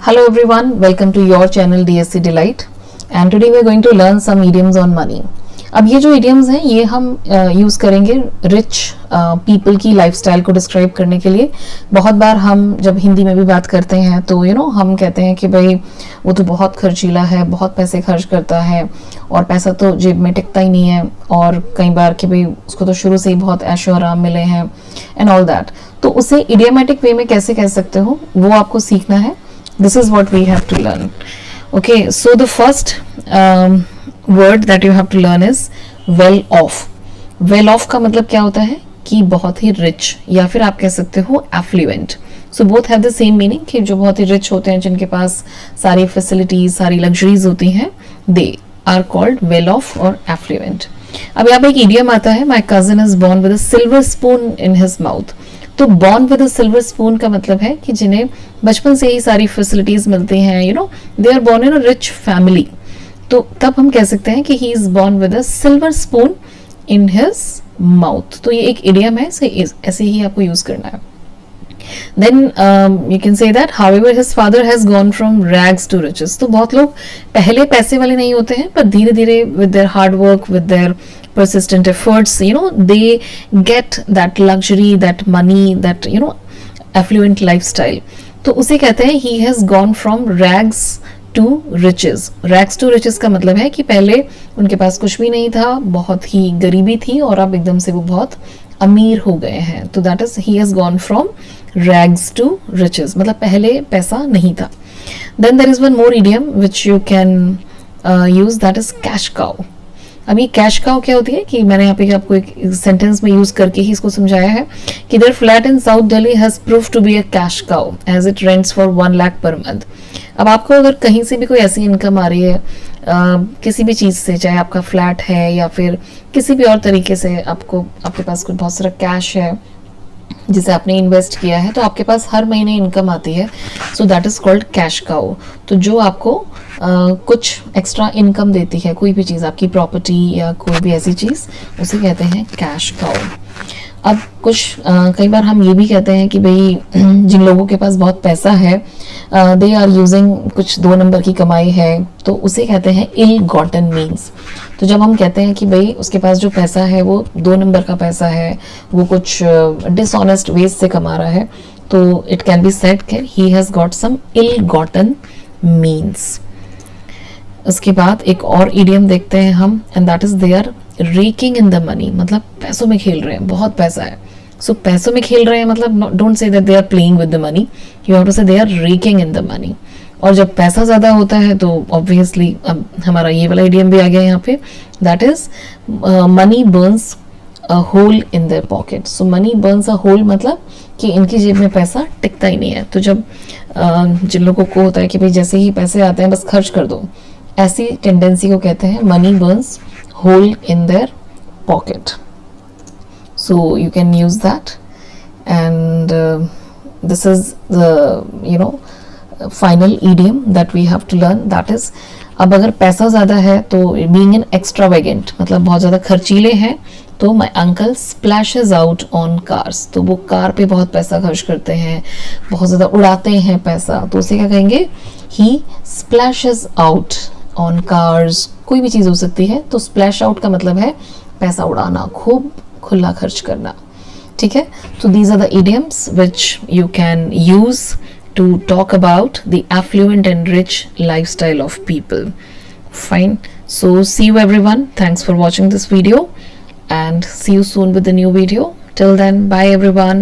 Hello everyone, welcome to your channel DSC Delight and today we are going to learn some idioms on money. अब ये जो idioms हैं ये हम use करेंगे रिच पीपल की लाइफस्टाइल को डिस्क्राइब करने के लिए. बहुत बार हम जब हिंदी में भी बात करते हैं तो हम कहते हैं कि भाई वो तो बहुत खर्चीला है, बहुत पैसे खर्च करता है और पैसा तो जेब में टिकता ही नहीं है, और कई बार कि भाई उसको तो शुरू से ही बहुत ऐशो आराम मिले हैं एंड ऑल दैट. तो उसे इडियोमेटिक वे में कैसे कह सकते हो वो आपको सीखना है. This is what we have to learn. Okay, so the first word that you have to learn is well off. Well off का मतलब क्या होता है कि बहुत ही rich, या फिर आप कह सकते हो affluent. So both have the same meaning कि जो बहुत ही rich होते हैं, जिनके पास सारी facilities, सारी luxuries होती हैं, they are called well off और affluent. अब यहाँ पे एक idiom आता है, my cousin is born with a silver spoon in his mouth. तो born with a silver spoon का मतलब है कि जिन्हें बचपन से ही सारी फैसिलिटीज मिलती हैं, they are born in a rich family. तो तब हम कह सकते हैं कि he is born with a silver spoon in his mouth. तो ये एक इडियम है, ऐसे ही आपको यूज करना है. Then you can say that however his father has gone from rags to riches. तो बहुत लोग पहले पैसे वाले नहीं होते हैं, पर धीरे धीरे with their hard work, with their persistent efforts, they get that luxury, that money, that affluent lifestyle. तो उसे कहते हैं he has gone from rags to riches. rags to riches का मतलब है कि पहले उनके पास कुछ भी नहीं था, बहुत ही गरीबी थी, और अब एकदम से वो बहुत अमीर हो गए हैं. तो that is he has gone from rags to riches, मतलब पहले पैसा नहीं था. Then there is one more idiom which you can use, that is cash cow. अभी कैश काउ क्या होती है कि मैंने यहाँ पे आपको एक सेंटेंस में यूज करके ही इसको समझाया है कि their flat in South Delhi has proved to be a cash cow as it rents for 1 lakh per month. अब आपको अगर कहीं से भी कोई ऐसी इनकम आ रही है किसी भी चीज़ से, चाहे आपका फ्लैट है या फिर किसी भी और तरीके से आपके पास कुछ बहुत सारा कैश है जिसे आपने इन्वेस्ट किया है, तो आपके पास हर महीने इनकम आती है. So that is called cash cow. तो जो आपको कुछ एक्स्ट्रा इनकम देती है, कोई भी चीज़, आपकी प्रॉपर्टी या कोई भी ऐसी चीज़, उसे कहते हैं कैश काउ. अब कुछ कई बार हम ये भी कहते हैं कि भाई जिन लोगों के पास बहुत पैसा है, दे आर यूजिंग कुछ 2 नंबर की कमाई है, तो उसे कहते हैं इल गॉटन मीन्स. तो जब हम कहते हैं कि भाई उसके पास जो पैसा है वो 2 नंबर का पैसा है, वो कुछ डिसऑनेस्ट वेज से कमा रहा है, तो इट कैन बी सेड कि he has got some ill gotten means. उसके बाद एक और इडियम देखते हैं हम, and that is they are raking in the money. मतलब पैसों में खेल रहे हैं, बहुत पैसा है. सो पैसों में खेल रहे हैं मतलब don't say that they are playing with the money, you have to say they are raking in the money. और जब पैसा ज़्यादा होता है तो ऑब्वियसली अब हमारा ये वाला इडियम भी आ गया यहाँ पे, that is money burns a hole in their pocket. So money burns a hole मतलब कि इनकी जेब में पैसा टिकता ही नहीं है. तो जब जिन लोगों को होता है कि भाई जैसे ही पैसे आते हैं बस खर्च कर दो, ऐसी टेंडेंसी को कहते हैं money Burns hole in their pocket. So you can use that, and this is the final idiom that we have to learn, that is, अब अगर पैसा ज़्यादा है तो being an extravagant मतलब बहुत ज़्यादा खर्चीले हैं, तो my uncle splashes out on cars. तो वो कार पे बहुत पैसा खर्च करते हैं, बहुत ज़्यादा उड़ाते हैं पैसा, तो उसे क्या कहेंगे, he splashes out on cars. कोई भी चीज़ हो सकती है. तो स्प्लैश आउट का मतलब है पैसा उड़ाना, खूब खुला खर्च करना. ठीक है. तो these are the idioms which you can use to talk about the affluent and rich lifestyle of people. Fine. So see you everyone. Thanks for watching this video and see you soon with the new video. Till then, bye everyone.